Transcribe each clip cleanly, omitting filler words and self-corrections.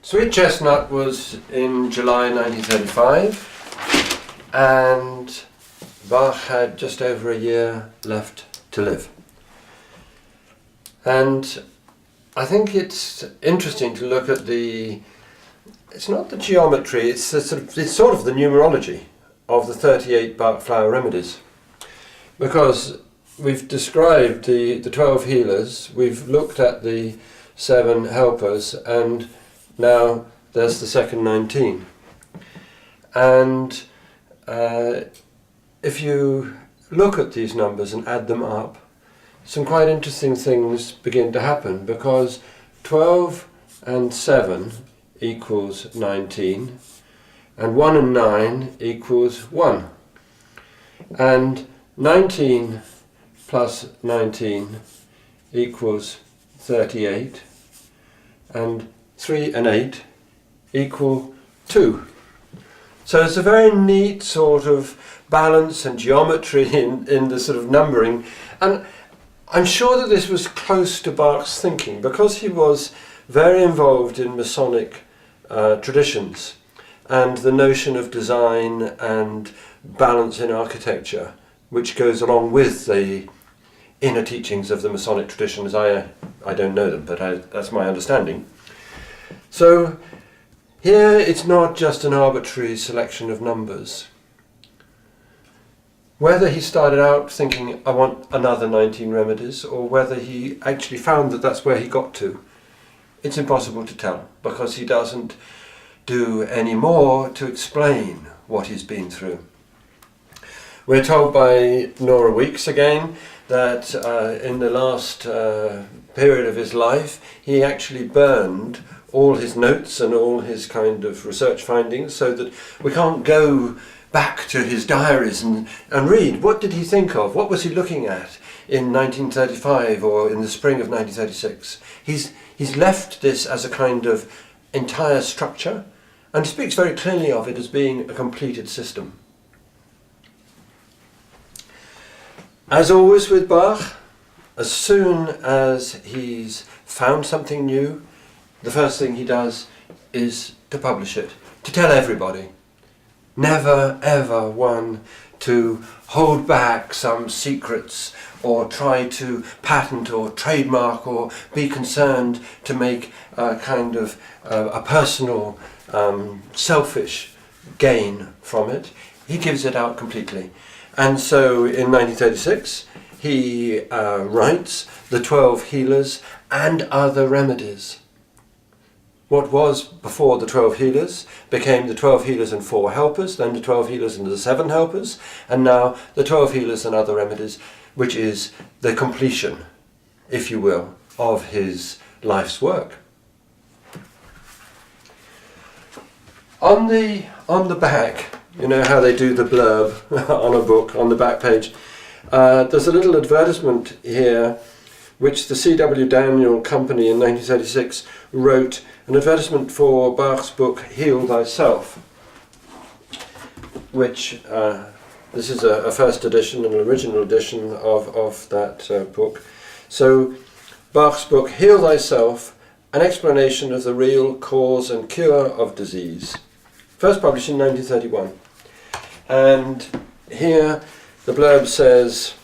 Sweet Chestnut was in July 1935, and Bach had just over a year left to live. And I think it's interesting to look at it's not the geometry, it's sort of the numerology of the 38 Bach flower remedies. Because we've described the 12 healers, we've looked at the 7 helpers, and now there's the second 19. And if you look at these numbers and add them up, some quite interesting things begin to happen, because 12 and 7 equals 19, and 1 and 9 equals 1. And 19 plus 19 equals 38, and 3 and 8 equal 2. So it's a very neat sort of balance and geometry in the sort of numbering, and I'm sure that this was close to Bach's thinking, because he was very involved in Masonic traditions and the notion of design and balance in architecture, which goes along with the inner teachings of the Masonic traditions. I don't know them, but that's my understanding. So here it's not just an arbitrary selection of numbers. Whether he started out thinking, I want another 19 remedies, or whether he actually found that that's where he got to, it's impossible to tell, because he doesn't do any more to explain what he's been through. We're told by Nora Weeks again that in the last period of his life he actually burned all his notes and all his kind of research findings, so that we can't go back to his diaries and read what did he think of, what was he looking at in 1935 or in the spring of 1936. He's left this as a kind of entire structure, and he speaks very clearly of it as being a completed system. As always with Bach, as soon as he's found something new, the first thing he does is to publish it, to tell everybody. Never ever one to hold back some secrets or try to patent or trademark or be concerned to make a kind of a personal selfish gain from it. He gives it out completely. And so in 1936 he writes the 12 healers and other remedies. What was before the 12 healers became the 12 healers and 4 helpers, then the 12 healers and the 7 helpers, and now the 12 healers and other remedies, which is the completion, if you will, of his life's work. On the back, you know how they do the blurb on a book, on the back page, there's a little advertisement here which the C.W. Daniel Company in 1936 wrote, an advertisement for Bach's book Heal Thyself, which this is a first edition, an original edition of that book. So Bach's book Heal Thyself, an explanation of the real cause and cure of disease, first published in 1931. And here the blurb says,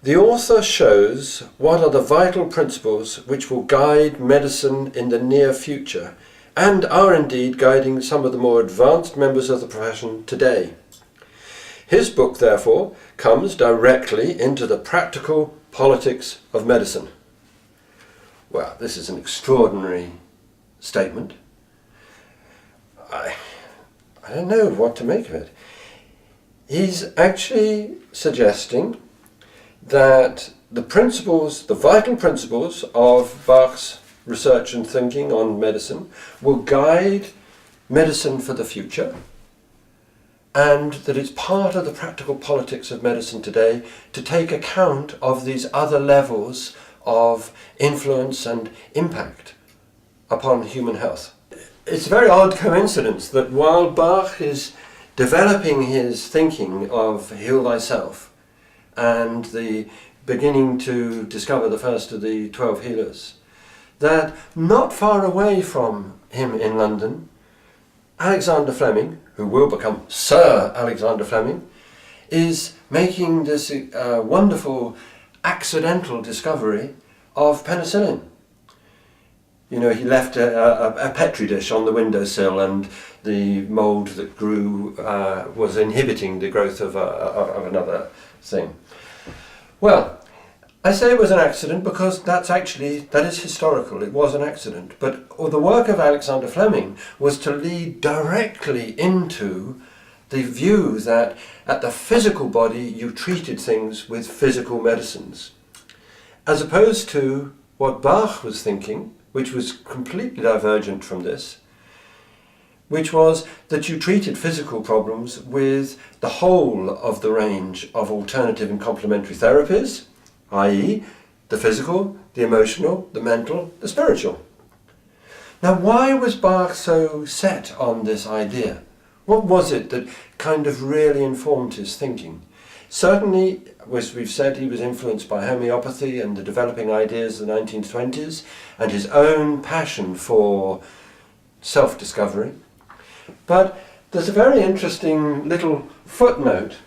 the author shows what are the vital principles which will guide medicine in the near future, and are indeed guiding some of the more advanced members of the profession today. His book, therefore, comes directly into the practical politics of medicine. Well, this is an extraordinary statement. I don't know what to make of it. He's actually suggesting that the principles, the vital principles of Bach's research and thinking on medicine will guide medicine for the future, and that it's part of the practical politics of medicine today to take account of these other levels of influence and impact upon human health. It's a very odd coincidence that while Bach is developing his thinking of Heal Thyself and the beginning to discover the first of the 12 healers, that not far away from him in London, Alexander Fleming, who will become Sir Alexander Fleming, is making this wonderful accidental discovery of penicillin. You know, he left a petri dish on the windowsill, and the mould that grew was inhibiting the growth of another thing. Well, I say it was an accident because that is historical. It was an accident. But the work of Alexander Fleming was to lead directly into the view that at the physical body you treated things with physical medicines, as opposed to what Bach was thinking, which was completely divergent from this, which was that you treated physical problems with the whole of the range of alternative and complementary therapies, i.e. the physical, the emotional, the mental, the spiritual. Now, why was Bach so set on this idea? What was it that kind of really informed his thinking? Certainly, as we've said, he was influenced by homeopathy and the developing ideas of the 1920s and his own passion for self-discovery. But there's a very interesting little footnote,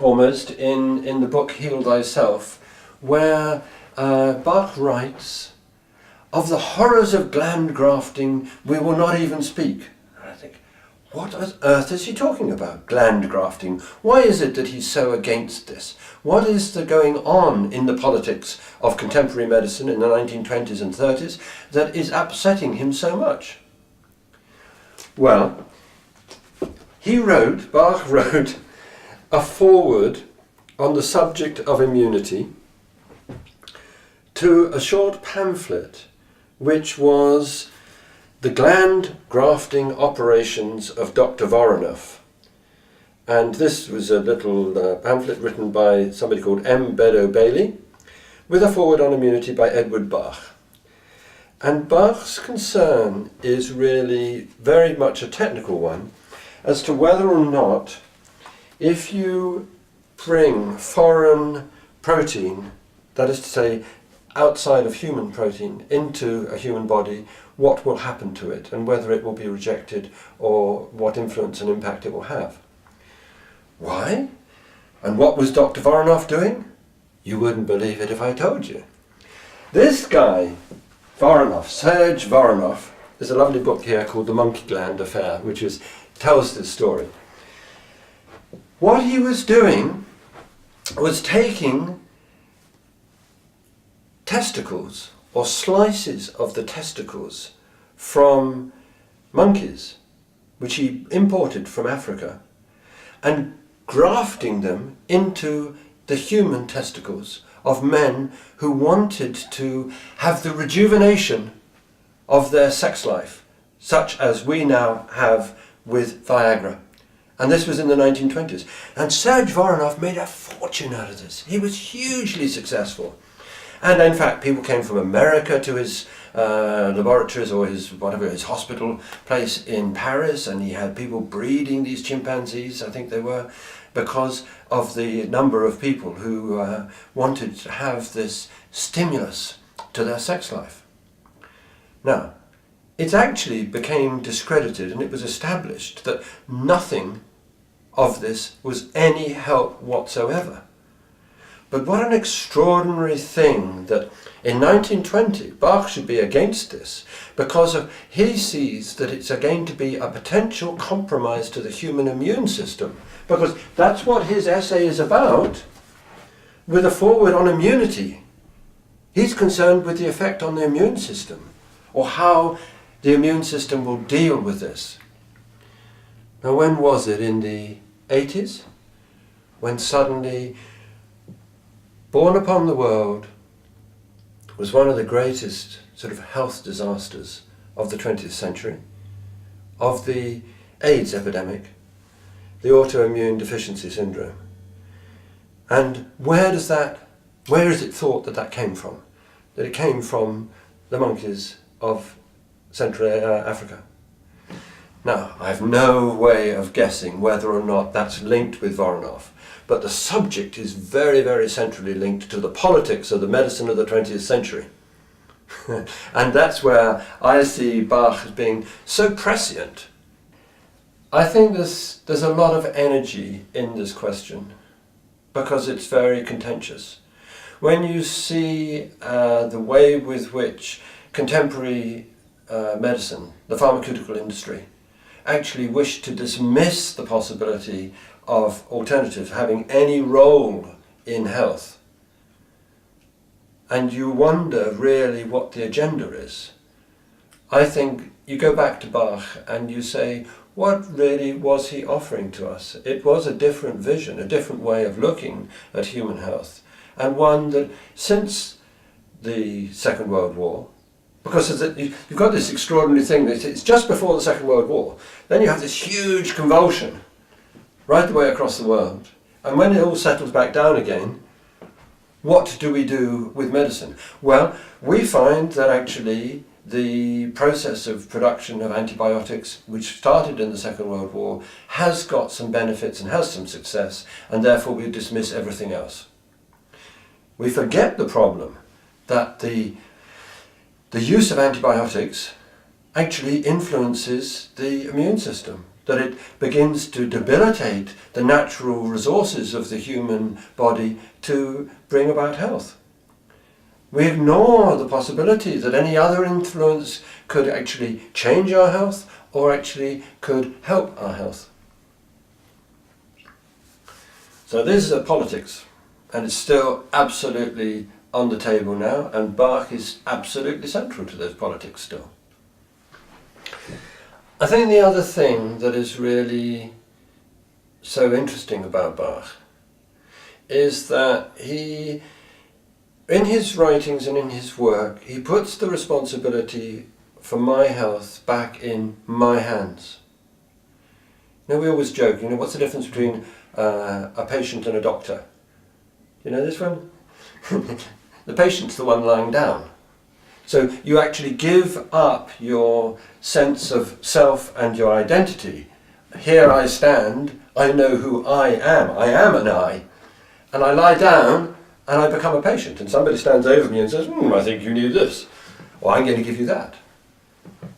almost, in the book Heal Thyself, where Bach writes, "Of the horrors of gland grafting we will not even speak." And I think, what on earth is he talking about, gland grafting? Why is it that he's so against this? What is going on in the politics of contemporary medicine in the 1920s and 30s that is upsetting him so much? Well, Bach wrote a foreword on the subject of immunity to a short pamphlet which was The Gland Grafting Operations of Dr. Voronov. And this was a little pamphlet written by somebody called M. Beddoe Bailey, with a foreword on immunity by Edward Bach. And Bach's concern is really very much a technical one as to whether or not, if you bring foreign protein, that is to say outside of human protein, into a human body, what will happen to it and whether it will be rejected or what influence and impact it will have. Why? And what was Dr. Voronov doing? You wouldn't believe it if I told you. This guy, Voronov, Serge Voronov, there's a lovely book here called The Monkey Gland Affair, which tells this story. What he was doing was taking testicles or slices of the testicles from monkeys, which he imported from Africa, and grafting them into the human testicles of men who wanted to have the rejuvenation of their sex life, such as we now have with Viagra. And this was in the 1920s. And Serge Voronov made a fortune out of this. He was hugely successful. And in fact, people came from America to his laboratories or his hospital place in Paris, and he had people breeding these chimpanzees, I think they were, because of the number of people who wanted to have this stimulus to their sex life. Now, it actually became discredited, and it was established that nothing of this was any help whatsoever. But what an extraordinary thing that in 1920 Bach should be against this, because he sees that it's going to be a potential compromise to the human immune system, because that's what his essay is about, with a foreword on immunity. He's concerned with the effect on the immune system, or how the immune system will deal with this. Now, when was it? In the 80s? When suddenly, born upon the world was one of the greatest sort of health disasters of the 20th century, of the AIDS epidemic, the autoimmune deficiency syndrome. And where is it thought that came from? That it came from the monkeys of Central Africa. Now, I have no way of guessing whether or not that's linked with Voronov, but the subject is very, very centrally linked to the politics of the medicine of the 20th century. And that's where I see Bach as being so prescient. I think there's a lot of energy in this question because it's very contentious. When you see the way with which contemporary medicine, the pharmaceutical industry, actually wish to dismiss the possibility of alternatives having any role in health, and you wonder really what the agenda is, I think you go back to Bach and you say, what really was he offering to us? It was a different vision, a different way of looking at human health, and one that since the Second World War, because you've got this extraordinary thing, that it's just before the Second World War, then you have this huge convulsion right the way across the world, and when it all settles back down again, what do we do with medicine? Well, we find that actually the process of production of antibiotics, which started in the Second World War, has got some benefits and has some success, and therefore we dismiss everything else. We forget the problem that the use of antibiotics actually influences the immune system, that it begins to debilitate the natural resources of the human body to bring about health. We ignore the possibility that any other influence could actually change our health or actually could help our health. So this is politics, and it's still absolutely on the table now, and Bach is absolutely central to those politics still. I think the other thing that is really so interesting about Bach is that he, in his writings and in his work, he puts the responsibility for my health back in my hands. You know, we always joke, what's the difference between a patient and a doctor? You know this one? The patient's the one lying down. So you actually give up your sense of self and your identity. Here I stand, I know who I am an I. And I lie down and I become a patient. And somebody stands over me and says, I think you need this. Or I'm going to give you that.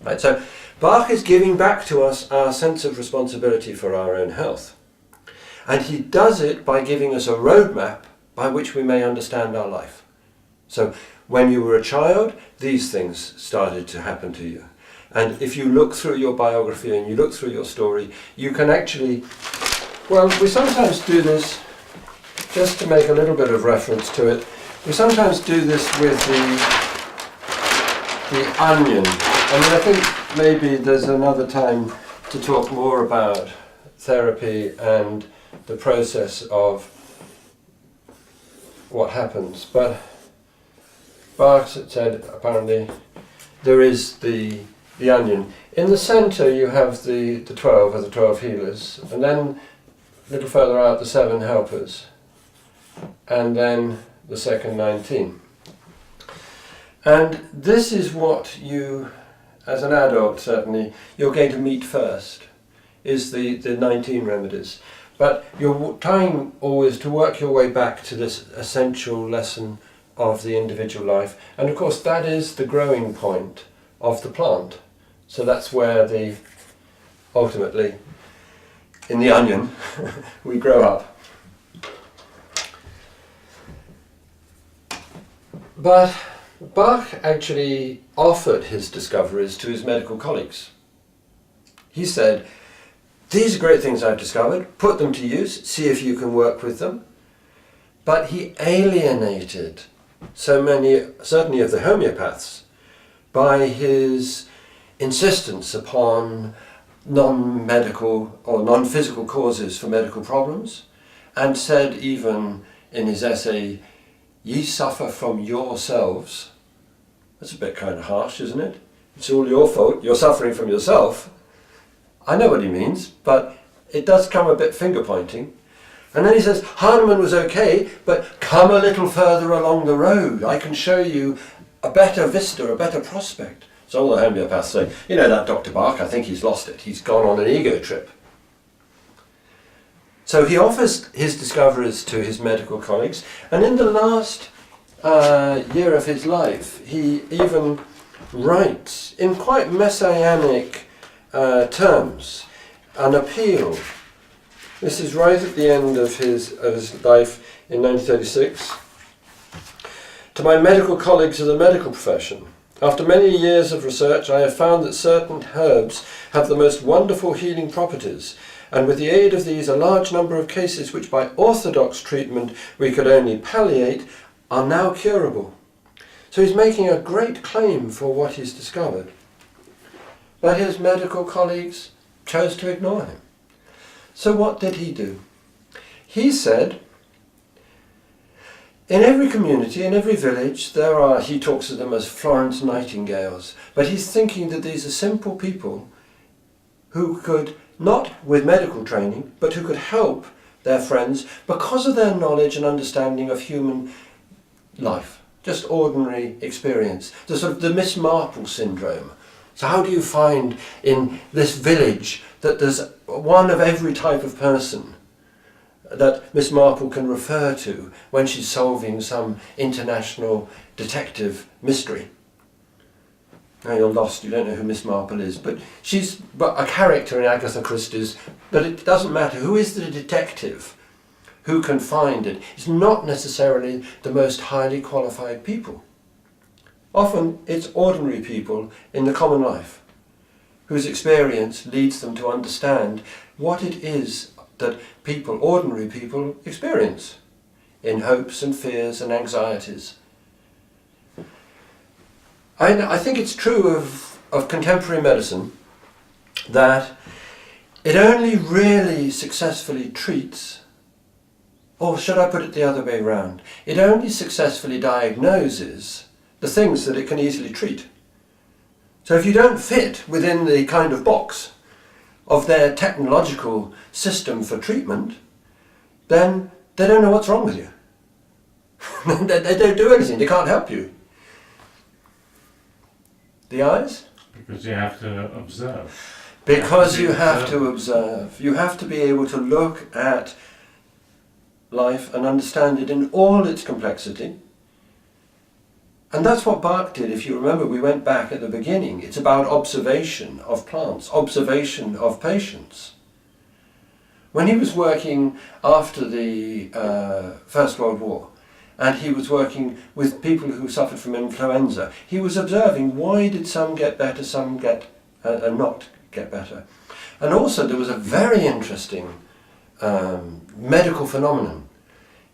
Right? So Bach is giving back to us our sense of responsibility for our own health. And he does it by giving us a roadmap by which we may understand our life. So when you were a child, these things started to happen to you. And if you look through your biography and you look through your story, you can actually, well, we sometimes do this, just to make a little bit of reference to it, we sometimes do this with the onion. I mean, I think maybe there's another time to talk more about therapy and the process of what happens. But Bach said, apparently, there is the onion. In the centre you have the 12 or the 12 healers, and then a little further out the 7 helpers, and then the second 19. And this is what you, as an adult certainly, you're going to meet first, is the 19 remedies. But you're trying always to work your way back to this essential lesson of the individual life. And of course that is the growing point of the plant. So that's where ultimately, in the onion, we grow up. But Bach actually offered his discoveries to his medical colleagues. He said, these are great things I've discovered, put them to use, see if you can work with them. But he alienated so many, certainly of the homeopaths, by his insistence upon non-medical or non-physical causes for medical problems, and said even in his essay, ye suffer from yourselves. That's a bit kind of harsh, isn't it? It's all your fault, you're suffering from yourself. I know what he means, but it does come a bit finger-pointing. And then he says, Hahnemann was okay, but come a little further along the road. I can show you a better vista, a better prospect. So all the homeopaths say, you know that Dr. Bach, I think he's lost it. He's gone on an ego trip. So he offers his discoveries to his medical colleagues, and in the last year of his life, he even writes in quite messianic terms an appeal. This is right at the end of his life in 1936. To my medical colleagues of the medical profession, after many years of research, I have found that certain herbs have the most wonderful healing properties, and with the aid of these, a large number of cases which by orthodox treatment we could only palliate are now curable. So he's making a great claim for what he's discovered. But his medical colleagues chose to ignore him. So what did he do? He said, in every community, in every village, there are, he talks of them as Florence Nightingales, but he's thinking that these are simple people who could, not with medical training, but who could help their friends because of their knowledge and understanding of human life, just ordinary experience, the sort of the Miss Marple syndrome. So how do you find in this village that there's one of every type of person that Miss Marple can refer to when she's solving some international detective mystery? Now you're lost, you don't know who Miss Marple is, but she's a character in Agatha Christie's, but it doesn't matter. Who is the detective who can find it? It's not necessarily the most highly qualified people. Often it's ordinary people in the common life whose experience leads them to understand what it is that people, ordinary people, experience in hopes and fears and anxieties. I think it's true of contemporary medicine that it only really successfully treats, or should I put it the other way around, it only successfully diagnoses the things that it can easily treat. So if you don't fit within the kind of box of their technological system for treatment, then they don't know what's wrong with you. They don't do anything, they can't help you. The eyes? Because you have to observe. Because you have to observe. You have to be able to look at life and understand it in all its complexity. And that's what Bach did. If you remember, we went back at the beginning. It's about observation of plants, observation of patients. When he was working after the First World War, and he was working with people who suffered from influenza, he was observing why did some get better, some get not get better. And also there was a very interesting medical phenomenon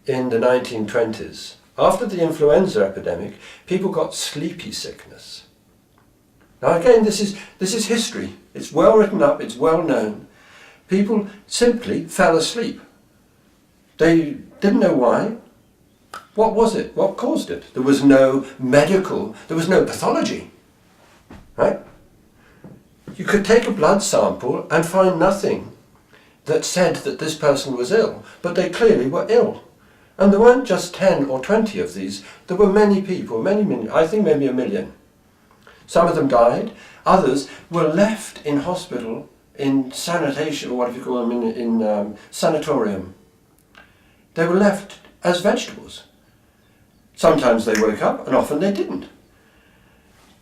in the 1920s. After the influenza epidemic, people got sleepy sickness. Now again, this is history. It's well written up, it's well known. People simply fell asleep. They didn't know why. What was it? What caused it? There was no medical, there was no pathology, right? You could take a blood sample and find nothing that said that this person was ill, but they clearly were ill. And there weren't just 10 or 20 of these, there were many people, many, I think maybe 1 million. Some of them died, others were left in hospital, in sanitation, or whatever you call them, in sanatorium. They were left as vegetables. Sometimes they woke up, and often they didn't.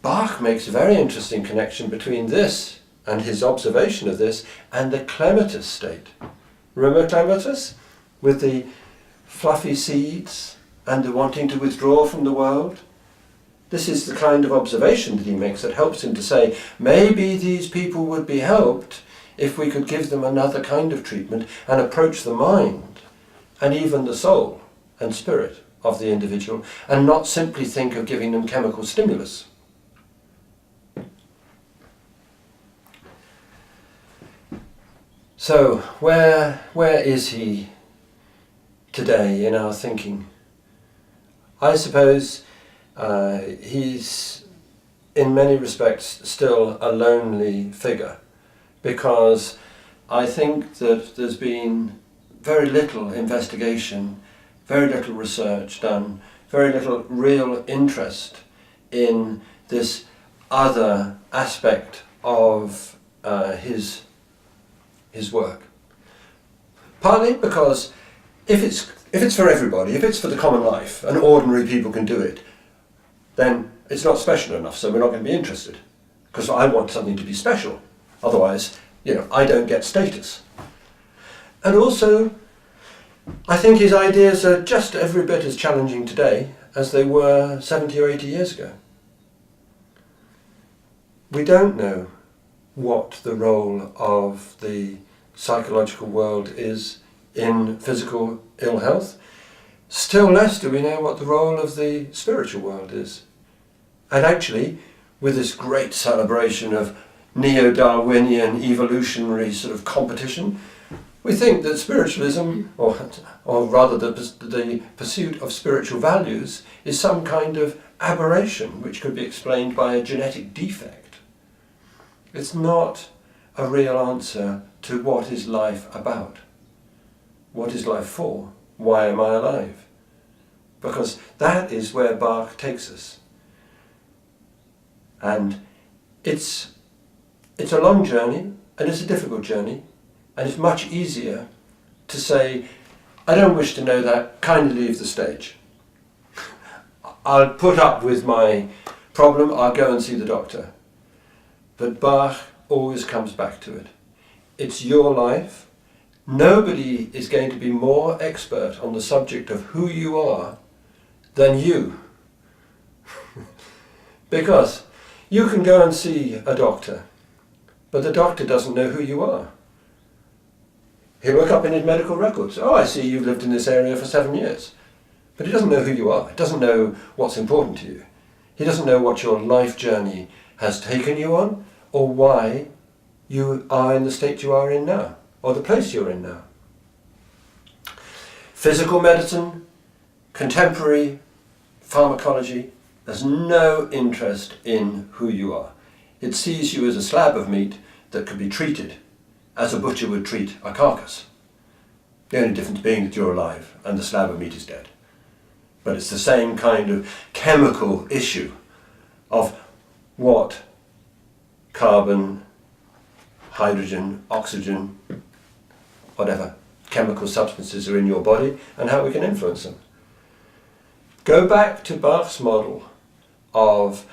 Bach makes a very interesting connection between this and his observation of this and the clematis state. Remember clematis? With the fluffy seeds and the wanting to withdraw from the world? This is the kind of observation that he makes that helps him to say, maybe these people would be helped if we could give them another kind of treatment and approach the mind and even the soul and spirit of the individual, and not simply think of giving them chemical stimulus. So, where is he today in our thinking? I suppose he's in many respects still a lonely figure, because I think that there's been very little investigation, very little research done, very little real interest in this other aspect of his work. Partly because if if it's for everybody, if it's for the common life, and ordinary people can do it, then it's not special enough, so we're not going to be interested. Because I want something to be special. Otherwise, I don't get status. And also, I think his ideas are just every bit as challenging today as they were 70 or 80 years ago. We don't know what the role of the psychological world is in physical ill health. Still less do we know what the role of the spiritual world is. And actually, with this great celebration of neo-Darwinian evolutionary sort of competition, we think that spiritualism, or rather the pursuit of spiritual values, is some kind of aberration which could be explained by a genetic defect. It's not a real answer to what is life about. What is life for? Why am I alive? Because that is where Bach takes us. And it's a long journey, and it's a difficult journey, and it's much easier to say, I don't wish to know that, kindly leave the stage. I'll put up with my problem, I'll go and see the doctor. But Bach always comes back to it. It's your life. Nobody is going to be more expert on the subject of who you are than you. Because you can go and see a doctor, but the doctor doesn't know who you are. He'll look up in his medical records. Oh, I see you've lived in this area for 7 years. But he doesn't know who you are. He doesn't know what's important to you. He doesn't know what your life journey has taken you on, or why you are in the state you are in now, or the place you're in now. Physical medicine, contemporary pharmacology, there's no interest in who you are. It sees you as a slab of meat that could be treated as a butcher would treat a carcass. The only difference being that you're alive and the slab of meat is dead. But it's the same kind of chemical issue of what carbon, hydrogen, oxygen, whatever chemical substances are in your body and how we can influence them. Go back to Bach's model of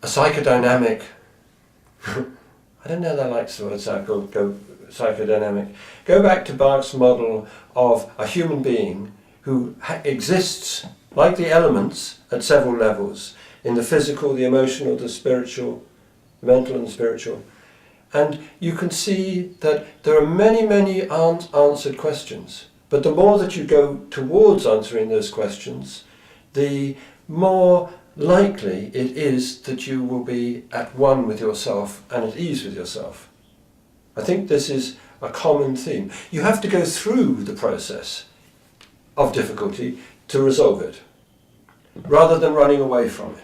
a psychodynamic, I don't know that I like the word psychodynamic. Go back to Bach's model of a human being who exists like the elements at several levels, in the physical, the emotional, the spiritual, the mental and the spiritual. And you can see that there are many, many unanswered questions. But the more that you go towards answering those questions, the more likely it is that you will be at one with yourself and at ease with yourself. I think this is a common theme. You have to go through the process of difficulty to resolve it, rather than running away from it.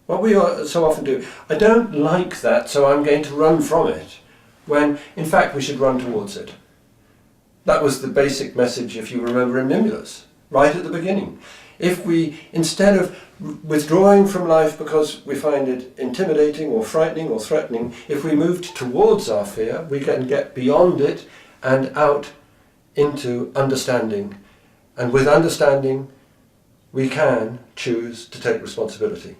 What we so often do, I don't like that, so I'm going to run from it, when in fact we should run towards it. That was the basic message, if you remember, in Mimulus, right at the beginning. If we, instead of withdrawing from life because we find it intimidating or frightening or threatening, if we moved towards our fear, we can get beyond it and out into understanding. And with understanding, we can choose to take responsibility.